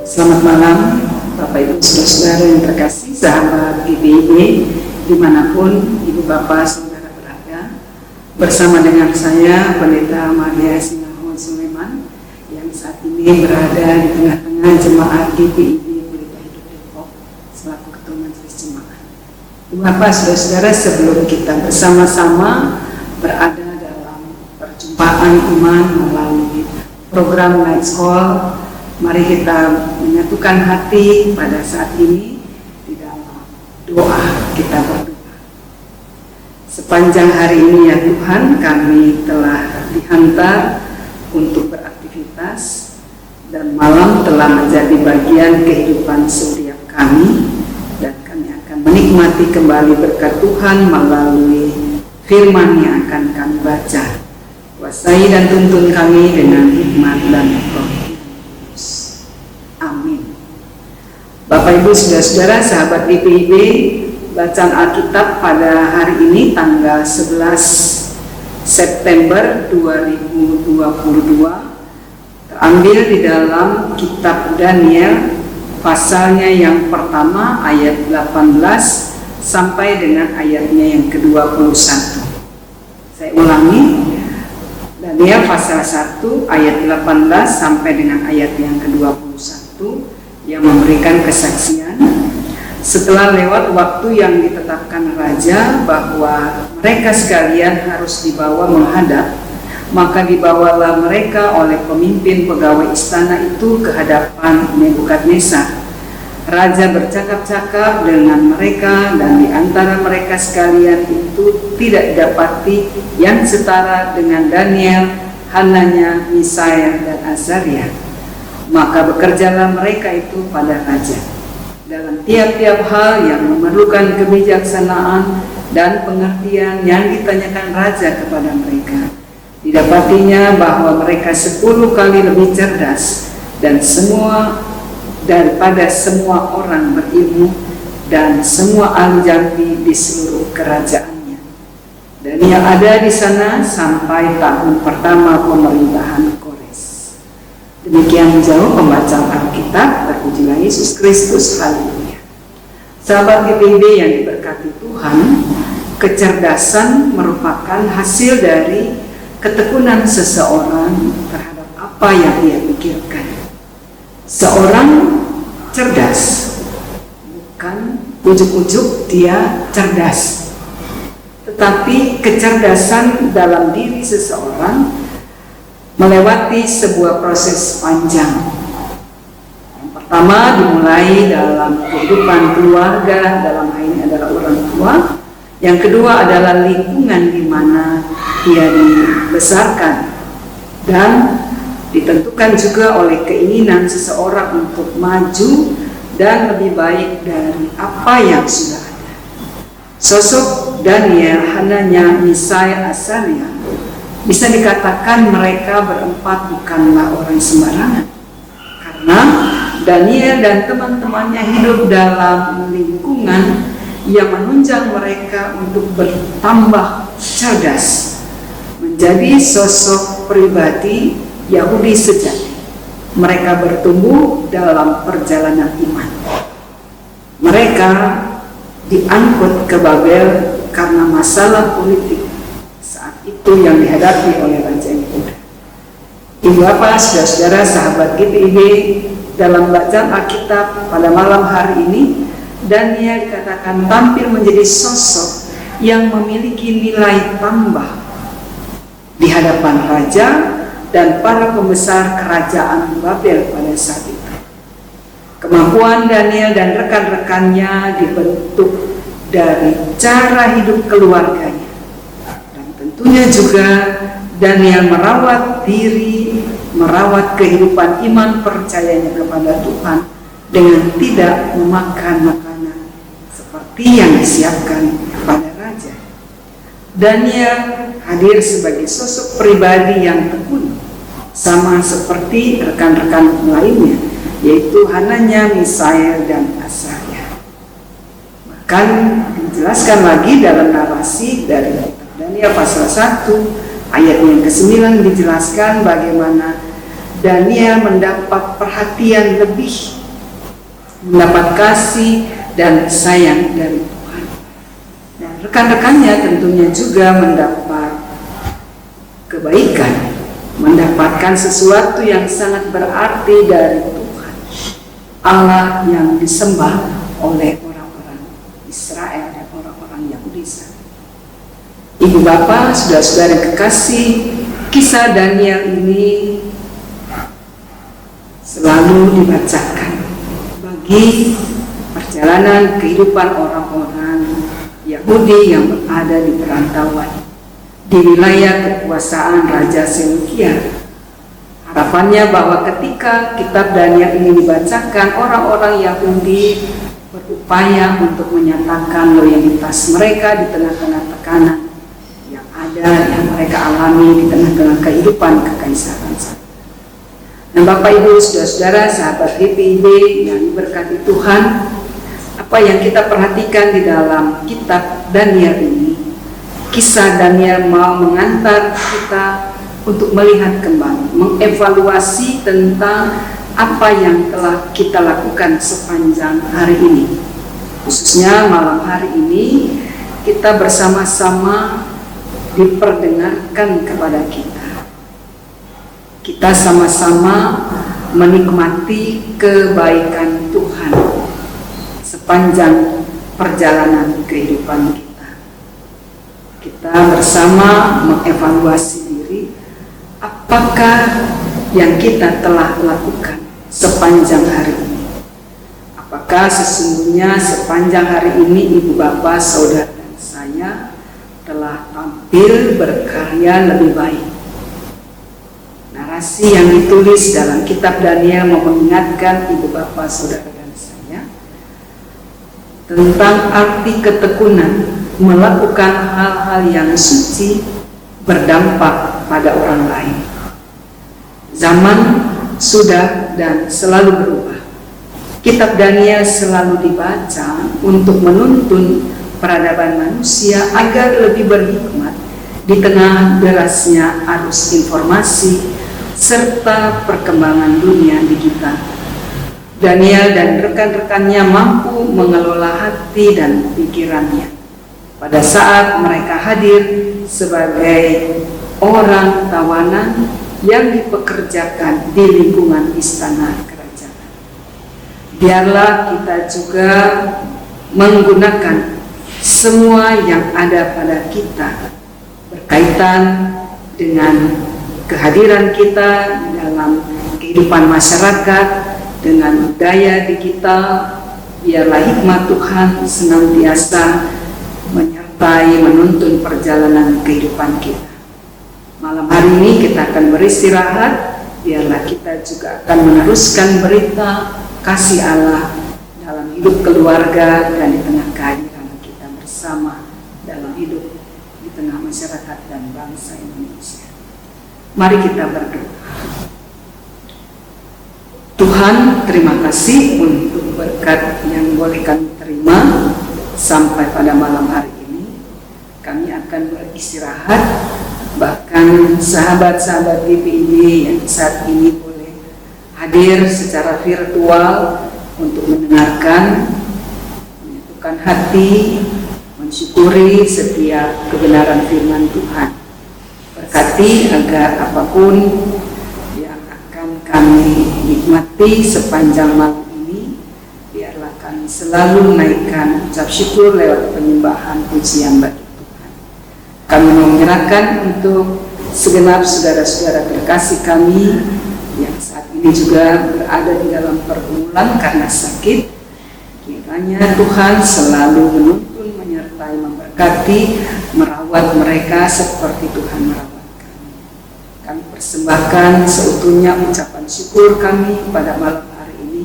Selamat malam Bapak Ibu Saudara-saudara yang terkasih, sahabat GPIB dimanapun Ibu Bapak Saudara berada. Bersama dengan saya Pendeta Maria Sinahon Sulaiman yang saat ini berada di tengah-tengah jemaat GPIB Pelita Hidup Depok selaku Ketua Majelis Jemaat. Ibu Bapak Saudara-saudara, sebelum kita bersama-sama berada dalam perjumpaan iman melalui program Night School, mari kita menyatukan hati pada saat ini di dalam doa. Kita berdoa. Sepanjang hari ini ya Tuhan, kami telah dihantar untuk beraktivitas dan malam telah menjadi bagian kehidupan setiap kami, dan kami akan menikmati kembali berkat Tuhan melalui firman yang akan kami baca. Kuasai dan tuntun kami dengan hikmat dan roh. Amin. Bapak Ibu Saudara-saudara, sahabat GPIB, bacaan Alkitab pada hari ini tanggal 11 September 2022 terambil di dalam kitab Daniel, pasalnya yang pertama ayat 18 sampai dengan ayatnya yang ke-21. Saya ulangi, Daniel pasal 1 ayat 18 sampai dengan ayat yang ke-21 yang memberikan kesaksian setelah lewat waktu yang ditetapkan raja bahwa mereka sekalian harus dibawa menghadap, maka dibawalah mereka oleh pemimpin pegawai istana itu ke hadapan Nebukadnezar. Raja bercakap-cakap dengan mereka, dan di antara mereka sekalian itu tidak didapati yang setara dengan Daniel, Hananya, Misael, dan Azaria. Maka bekerjalah mereka itu pada raja dalam tiap-tiap hal yang memerlukan kebijaksanaan dan pengertian yang ditanyakan raja kepada mereka. Didapatinya bahwa mereka 10 kali lebih cerdas dan daripada semua orang berilmu dan semua ahli jampi di seluruh kerajaannya. Dan yang ada di sana sampai tahun pertama pemerintahan Kores. Demikian jauh pembacaan Alkitab. Terpujilah Yesus Kristus. Haleluya. Sahabat GPIB yang diberkati Tuhan, kecerdasan merupakan hasil dari ketekunan seseorang terhadap apa yang ia pikirkan. Seorang cerdas bukan ujuk-ujuk dia cerdas, tetapi kecerdasan dalam diri seseorang melewati sebuah proses panjang. Yang pertama dimulai dalam kehidupan keluarga, dalam hal ini adalah orang tua. Yang kedua adalah lingkungan di mana dia dibesarkan, dan ditentukan juga oleh keinginan seseorang untuk maju dan lebih baik dari apa yang sudah ada. Sosok Daniel, Hananya, Misael, Azaria bisa dikatakan mereka berempat bukanlah orang sembarangan, karena Daniel dan teman-temannya hidup dalam lingkungan yang menunjang mereka untuk bertambah cerdas, menjadi sosok pribadi Yahudi sejati. Mereka bertumbuh dalam perjalanan iman. Mereka diangkut ke Babel karena masalah politik saat itu yang dihadapi oleh Raja Yehuda. Ibu Bapak, saudara-saudara, sahabat GPIB, dalam bacaan Alkitab pada malam hari ini, Daniel dikatakan tampil menjadi sosok yang memiliki nilai tambah di hadapan raja dan para pembesar kerajaan Babel pada saat itu. Kemampuan Daniel dan rekan-rekannya dibentuk dari cara hidup keluarganya, dan tentunya juga Daniel merawat diri, merawat kehidupan iman percayanya kepada Tuhan dengan tidak memakan makanan seperti yang disiapkan kepada raja. Daniel hadir sebagai sosok pribadi yang tekun, sama seperti rekan-rekan lainnya, yaitu Hananya, Misael, dan Azaria. Bahkan dijelaskan lagi dalam narasi dari Daniel pasal 1 ayat yang ke-9 dijelaskan bagaimana Daniel mendapat perhatian lebih mendapat kasih dan sayang dari Tuhan. Dan rekan-rekannya tentunya juga mendapat kebaikan, mendapatkan sesuatu yang sangat berarti dari Tuhan, Allah yang disembah oleh orang-orang Israel dan orang-orang Yahudi. Ibu bapak, saudara-saudara kekasih, kisah Daniel ini selalu dibacakan bagi perjalanan kehidupan orang-orang Yahudi yang berada di perantauan di wilayah kekuasaan Raja Seleukia. Harapannya bahwa ketika kitab Daniel ini dibacakan, orang-orang Yahudi berupaya untuk menyatakan loyalitas mereka di tengah-tengah tekanan yang ada, yang mereka alami di tengah-tengah kehidupan kekaisaran. Nah, Bapak Ibu, saudara-saudara, sahabat GPIB yang diberkati Tuhan, apa yang kita perhatikan di dalam kitab Daniel ini, kisah Daniel mau mengantar kita untuk melihat kembali, mengevaluasi tentang apa yang telah kita lakukan sepanjang hari ini. Khususnya malam hari ini, kita bersama-sama diperdengarkan kepada kita. Kita sama-sama menikmati kebaikan Tuhan sepanjang perjalanan kehidupan kita. Kita bersama mengevaluasi diri, apakah yang kita telah lakukan sepanjang hari ini. Apakah sesungguhnya sepanjang hari ini Ibu Bapak, Saudara dan saya telah tampil berkarya lebih baik. Narasi yang ditulis dalam kitab Daniel mau mengingatkan Ibu Bapak, Saudara dan saya tentang arti ketekunan melakukan hal-hal yang suci berdampak pada orang lain. Zaman sudah dan selalu berubah. Kitab Daniel selalu dibaca untuk menuntun peradaban manusia agar lebih berhikmat di tengah derasnya arus informasi serta perkembangan dunia digital. Daniel dan rekan-rekannya mampu mengelola hati dan pikirannya pada saat mereka hadir sebagai orang tawanan yang dipekerjakan di lingkungan istana kerajaan. Biarlah kita juga menggunakan semua yang ada pada kita berkaitan dengan kehadiran kita dalam kehidupan masyarakat, dengan budaya digital. Biarlah hikmat Tuhan senantiasa menyertai menuntun perjalanan kehidupan kita. Malam hari ini kita akan beristirahat. Biarlah kita juga akan meneruskan berita kasih Allah dalam hidup keluarga dan di tengah kehadiran kita bersama dalam hidup di tengah masyarakat dan bangsa Indonesia. Mari kita berdoa. Tuhan, terima kasih untuk berkat yang boleh kami terima sampai pada malam hari ini. Kami akan beristirahat, bahkan sahabat-sahabat GPIB yang saat ini boleh hadir secara virtual untuk mendengarkan, menyatukan hati, mensyukuri setiap kebenaran firman Tuhan. Berkati agar apapun yang akan kami nikmati sepanjang malam ini, biarlah kami selalu menaikkan ucap syukur lewat penyembahan pujian bagi Tuhan. Kami menyerahkan untuk segenap saudara-saudara terkasih kami yang saat ini juga berada di dalam pergumulan karena sakit. Kiranya Tuhan selalu menuntun, menyertai, memberkati, merawat mereka seperti Tuhan merawat kami. Kami persembahkan seutuhnya ucapan syukur kami pada malam hari ini.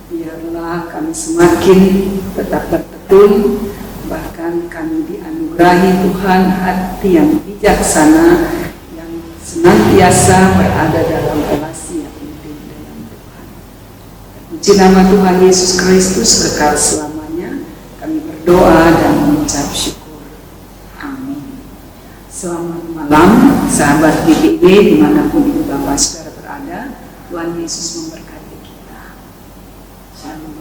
Biarlah kami semakin tetap bertekun, bahkan kami dianugerahi Tuhan hati yang bijaksana, yang senantiasa berada dalam relasi yang intim dengan Tuhan. Puji nama Tuhan Yesus Kristus kekal selamanya. Kami berdoa dan mengucap syukur. Amin. Selamat malam sahabat GPIB dimanapun Ibu Bapak Saudara berada. Tuhan Yesus memberkati kita. Shalom.